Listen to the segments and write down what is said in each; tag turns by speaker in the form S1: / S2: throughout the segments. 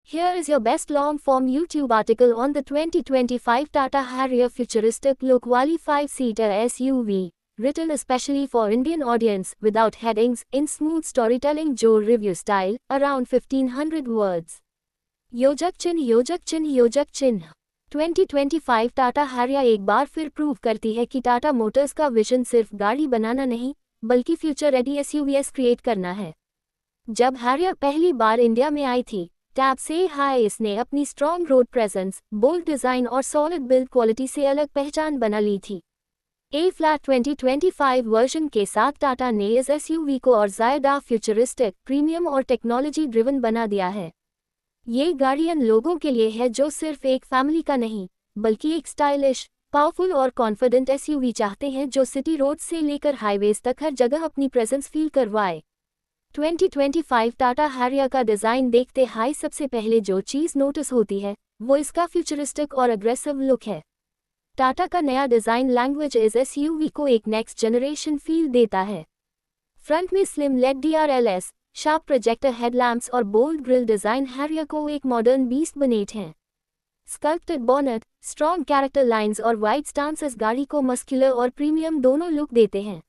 S1: Here is your best long-form YouTube article on the 2025 Tata Harrier futuristic look Wally 5-seater SUV, written especially for Indian audience, without headings, in smooth storytelling Joe review style, around 1500 words. योजक चिन्ह 2025 Tata Harrier एक बार फिर prove करती है कि Tata Motors का vision सिर्फ गाड़ी बनाना नहीं, बल्कि फ्यूचर रेडी एसयूवीएस क्रिएट करना है। जब हैरियर पहली बार इंडिया में आई थी, टैब से हाई इसने अपनी strong road presence, bold design और सॉलिड बिल्ड क्वालिटी से अलग पहचान बना ली थी। A-फ्लैट 2025 वर्जन के साथ टाटा ने इस एसयूवी को और ज़्यादा फ्यूचरिस्टिक, प्रीमियम और टेक्नोलॉजी ड्रिवन बना दिया है। ये गाड़ी उन लोगों के लिए है जो सिर्फ एक फैमिली का नहीं, बल्कि एक स्टाइलिश, पावरफुल और कॉन्फिडेंट एसयूवी चाहते हैं जो सिटी रोड से लेकर हाईवेज तक हर जगह अपनी प्रेजेंस फील करवाए। 2025 टाटा हैरियर का डिज़ाइन देखते हाई सबसे पहले जो चीज़ नोटिस होती है, वो इसका फ्यूचरिस्टिक और अग्रेसिव लुक है। टाटा का नया डिज़ाइन लैंग्वेज इस एसयूवी को एक नेक्स्ट जनरेशन फील देता है। फ्रंट में slim LED DRLS, sharp projector headlamps और बोल्ड ग्रिल डिज़ाइन हैरियर को एक मॉडर्न बीस्ट बनाते हैं। Sculpted bonnet, strong character lines और वाइड स्टांस इस गाड़ी को मस्कुलर और प्रीमियम दोनों लुक देते हैं।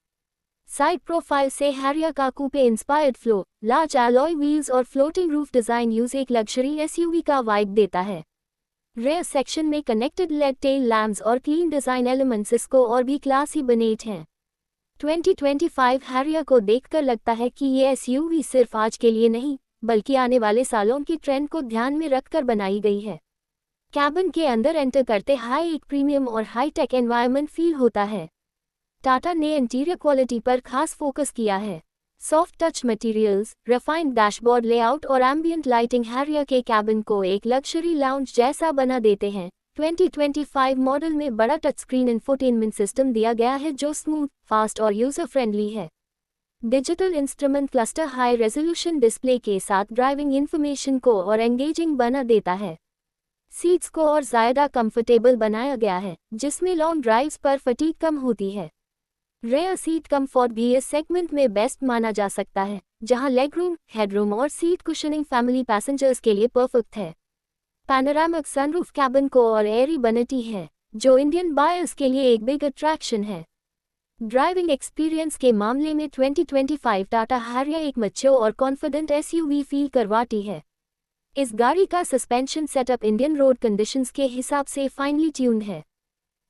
S1: साइड प्रोफाइल से हैरियर का coupe inspired flow, large alloy wheels और फ्लोटिंग रूफ डिज़ाइन यूज एक लग्जरी एसयूवी का वाइब देता है। रेयर सेक्शन में कनेक्टेड लेड टेल लैम्प्स और क्लीन डिज़ाइन एलिमेंट्स इसको और भी क्लासी बनाते हैं। 2025 हैरियर को देखकर लगता है कि ये एसयूवी सिर्फ आज के लिए नहीं, बल्कि आने वाले सालों की ट्रेंड को ध्यान में रखकर बनाई गई है। कैबिन के अंदर एंटर करते हाई एक प्रीमियम और हाई टेक एनवायरनमेंट फील होता है। टाटा ने इंटीरियर क्वालिटी पर खास फोकस किया है। Soft touch materials, refined dashboard layout और एम्बियंट लाइटिंग हैरियर के कैबिन को एक लग्जरी लाउंज जैसा बना देते हैं। 2025 मॉडल में बड़ा टच स्क्रीन इंफोटेनमेंट सिस्टम दिया गया है जो स्मूथ, फास्ट और यूजर फ्रेंडली है। Digital instrument cluster high resolution display के साथ ड्राइविंग इंफॉर्मेशन को और एंगेजिंग बना देता है। सीट्स को और ज़्यादा कंफर्टेबल बनाया गया है, जिसमें लॉन्ग ड्राइव्स पर फटीग कम होती है। रेयर सीट कंफर्ट भी इस सेगमेंट में बेस्ट माना जा सकता है, जहां लेगरूम, हेडरूम और सीट कुशनिंग फैमिली पैसेंजर्स के लिए परफेक्ट है। पैनोरामिक सनरूफ कैबिन को और एयरी बनती है, जो इंडियन बायर्स के लिए एक बिग अट्रैक्शन है। ड्राइविंग एक्सपीरियंस के मामले में 2025 टाटा हैरियर एक मैच्योर और कॉन्फिडेंट एसयूवी फील करवाती है। इस गाड़ी का suspension setup Indian road conditions के हिसाब से फाइनली ट्यून्ड है।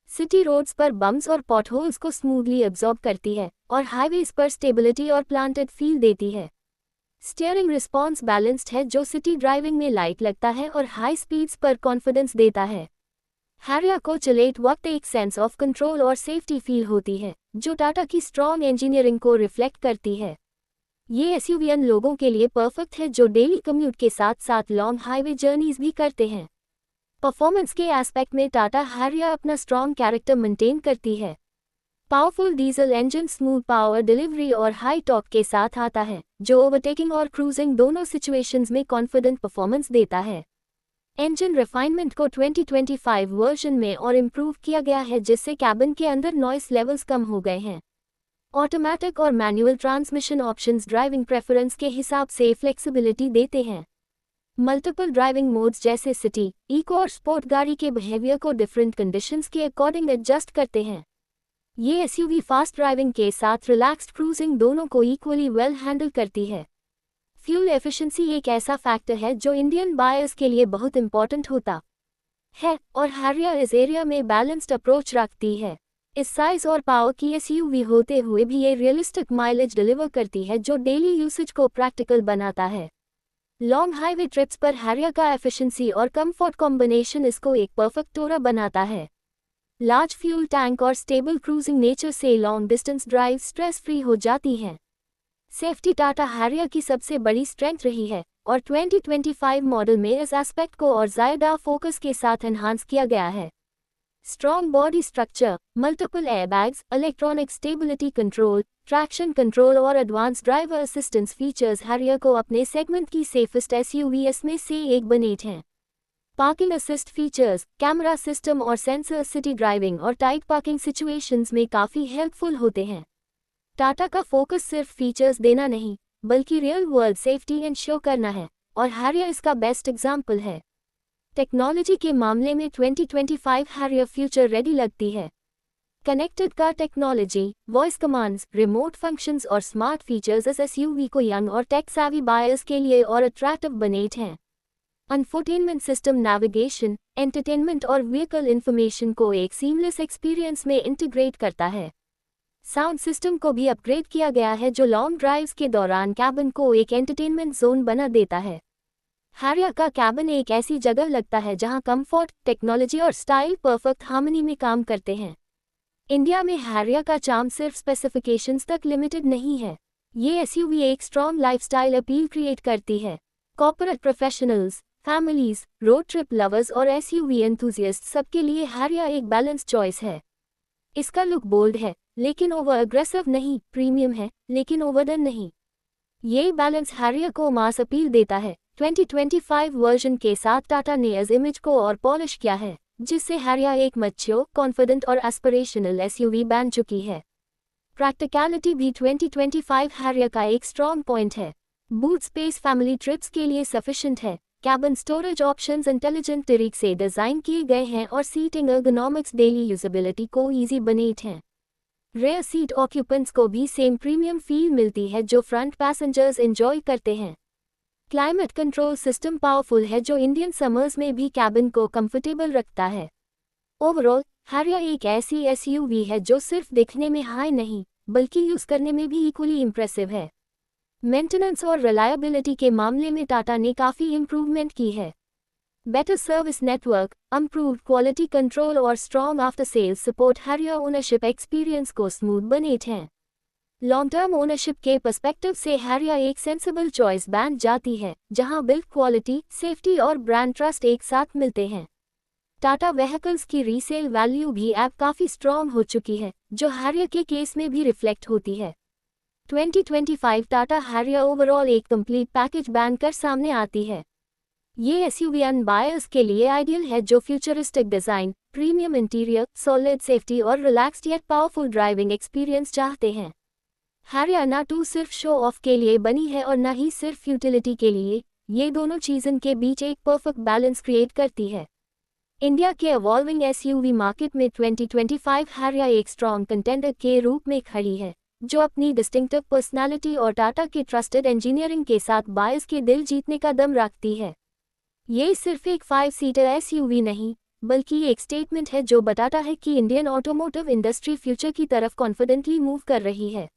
S1: सिटी रोड्स पर बम्स और पॉटहोल्स को स्मूथली एब्जॉर्ब करती है और हाईवेज पर स्टेबिलिटी और प्लांटेड फील देती है। स्टीयरिंग रिस्पॉन्स बैलेंस्ड है जो सिटी ड्राइविंग में लाइट लगता है और हाई स्पीड्स पर कॉन्फिडेंस देता है। हैरियर को चलाते वक्त एक सेंस ऑफ कंट्रोल और सेफ्टी फील होती है, जो टाटा की स्ट्रॉन्ग इंजीनियरिंग को रिफ्लेक्ट करती है। ये एसयूवी उन लोगों के लिए परफेक्ट है जो डेली कम्यूट के साथ साथ लॉन्ग हाईवे जर्नीज भी करते हैं। परफॉर्मेंस के एस्पेक्ट में टाटा हैरियर अपना स्ट्रॉन्ग कैरेक्टर मेंटेन करती है। Powerful diesel engine smooth power delivery और हाई टॉर्क के साथ आता है, जो ओवरटेकिंग और क्रूजिंग दोनों सिचुएशंस में कॉन्फिडेंट परफॉर्मेंस देता है। इंजन रिफाइनमेंट को 2025 वर्जन में और इम्प्रूव किया गया है, जिससे कैबिन के अंदर नॉइस लेवल्स कम हो गए हैं। ऑटोमेटिक और manual transmission options driving preference के हिसाब से फ्लेक्सिबिलिटी देते हैं। मल्टीपल ड्राइविंग मोड्स जैसे सिटी, इको और स्पोर्ट गाड़ी के बिहेवियर को डिफरेंट कंडीशंस के अकॉर्डिंग एडजस्ट करते हैं। ये एसयूवी फास्ट ड्राइविंग के साथ रिलैक्स्ड क्रूजिंग दोनों को इक्वली वेल हैंडल करती है। फ्यूल एफिशिएंसी एक ऐसा फैक्टर है जो इंडियन बायर्स के लिए बहुत इंपॉर्टेंट होता है, और हैरियर इस एरिया में बैलेंस्ड अप्रोच रखती है। इस साइज और पावर की एसयूवी होते हुए भी ये रियलिस्टिक माइलेज डिलीवर करती है जो डेली यूसेज को प्रैक्टिकल बनाता है। लॉन्ग हाईवे ट्रिप्स पर हैरियर का एफिशिएंसी और कंफर्ट कॉम्बिनेशन इसको एक परफेक्ट टोरा बनाता है। लार्ज फ्यूल टैंक और स्टेबल क्रूजिंग नेचर से long distance drive stress free हो जाती हैं। सेफ्टी टाटा हैरियर की सबसे बड़ी स्ट्रेंथ रही है, और 2025 मॉडल में इस एस्पेक्ट को और ज़्यादा फोकस के साथ एनहांस किया गया है। Strong body structure, multiple airbags, electronic stability control, traction control और advance driver assistance features Harrier को अपने सेगमेंट की सेफेस्ट एसयूवीएस में से एक बनाते हैं। Parking assist features, camera system और सेंसर सिटी ड्राइविंग और टाइट पार्किंग सिचुएशंस में काफ़ी हेल्पफुल होते हैं। टाटा का फोकस सिर्फ फीचर्स देना नहीं, बल्कि रियल वर्ल्ड सेफ्टी इंश्योर करना है। और हैरियर इसका बेस्ट एग्जाम्पल है। टेक्नोलॉजी के मामले में 2025 हैरियर फ्यूचर रेडी लगती है। Connected car technology, voice commands, remote functions और स्मार्ट फीचर्स इस एसयूवी को यंग और टेक savvy बायर्स के लिए और अट्रैक्टिव बनाते हैं। इंफोटेनमेंट सिस्टम नेविगेशन, एंटरटेनमेंट और व्हीकल इंफॉर्मेशन को एक सीमलेस एक्सपीरियंस में इंटीग्रेट करता है। साउंड सिस्टम को भी अपग्रेड किया गया है जो लॉन्ग ड्राइव्स के दौरान कैबिन को एक एंटरटेनमेंट जोन बना देता है। हैरियर का कैबिन एक ऐसी जगह लगता है जहां कंफर्ट, टेक्नोलॉजी और स्टाइल परफेक्ट हार्मनी में काम करते हैं। इंडिया में हैरियर का चार्म सिर्फ स्पेसिफिकेशंस तक लिमिटेड नहीं है। ये एसयूवी एक स्ट्रॉन्ग लाइफस्टाइल अपील क्रिएट करती है। Corporate professionals, families, road trip lovers और एसयूवी एंथुजियास्ट सबके लिए हैरियर एक बैलेंस चॉइस है। इसका लुक बोल्ड है लेकिन ओवर अग्रेसिव नहीं, प्रीमियम है लेकिन ओवरडन नहीं। ये बैलेंस हैरियर को मास अपील देता है। 2025 वर्जन के साथ टाटा ने इस इमेज को और पॉलिश किया है, जिससे हैरियर एक मैच्योर, कॉन्फिडेंट और एस्पिरेशनल एसयूवी बन चुकी है। प्रैक्टिकलिटी भी 2025 हैरियर का एक स्ट्रॉन्ग पॉइंट है। बूट स्पेस फैमिली ट्रिप्स के लिए सफिशिएंट है। कैबिन स्टोरेज ऑप्शंस इंटेलिजेंट तरीके से डिजाइन किए गए हैं और सीटिंग एर्गोनॉमिक्स डेली यूजेबिलिटी को ईजी बनाते हैं। रेयर सीट ऑक्यूपेंट्स को भी सेम प्रीमियम फील मिलती है जो फ्रंट पैसेंजर्स एंजॉय करते हैं। क्लाइमेट कंट्रोल सिस्टम पावरफुल है जो इंडियन समर्स में भी कैबिन को कंफर्टेबल रखता है। ओवरऑल हैरियर एक ऐसी एसयूवी है जो सिर्फ दिखने में हाई नहीं बल्कि यूज करने में भी इक्वली इंप्रेसिव है। मेंटेनेंस और रिलायबिलिटी के मामले में टाटा ने काफ़ी इंप्रूवमेंट की है। Better service network, improved quality control और strong after sales support Harrier ownership experience को स्मूथ बनाते हैं। लॉन्ग टर्म ओनरशिप के पर्सपेक्टिव से हैरियर एक सेंसिबल चॉइस बन जाती है, जहां बिल्ड क्वालिटी, सेफ्टी और ब्रांड ट्रस्ट एक साथ मिलते हैं। टाटा व्हीकल्स की रीसेल वैल्यू भी अब काफ़ी स्ट्रॉन्ग हो चुकी है, जो हैरियर के केस में भी रिफ्लेक्ट होती है। 2025 टाटा हैरियर ओवरऑल एक कंप्लीट पैकेज बनकर सामने आती है। ये एसयूवी बायर्स के लिए आइडियल है जो futuristic design, premium interior, solid safety और relaxed yet powerful driving experience चाहते हैं। हैरियर ना तो सिर्फ शो ऑफ के लिए बनी है और ना ही सिर्फ यूटिलिटी के लिए, ये दोनों चीज़ों के बीच एक परफेक्ट बैलेंस क्रिएट करती है। इंडिया के इवॉल्विंग एसयूवी मार्केट में 2025 हैरियर एक स्ट्रॉन्ग कंटेंडर के रूप में खड़ी है, जो अपनी डिस्टिंक्टिव पर्सनालिटी और टाटा के ट्रस्टेड इंजीनियरिंग के साथ बायर्स के दिल जीतने का दम रखती है। ये सिर्फ एक 5 सीटर एसयूवी नहीं, बल्कि एक स्टेटमेंट है जो बताता है कि इंडियन ऑटोमोटिव इंडस्ट्री फ्यूचर की तरफ कॉन्फिडेंटली मूव कर रही है।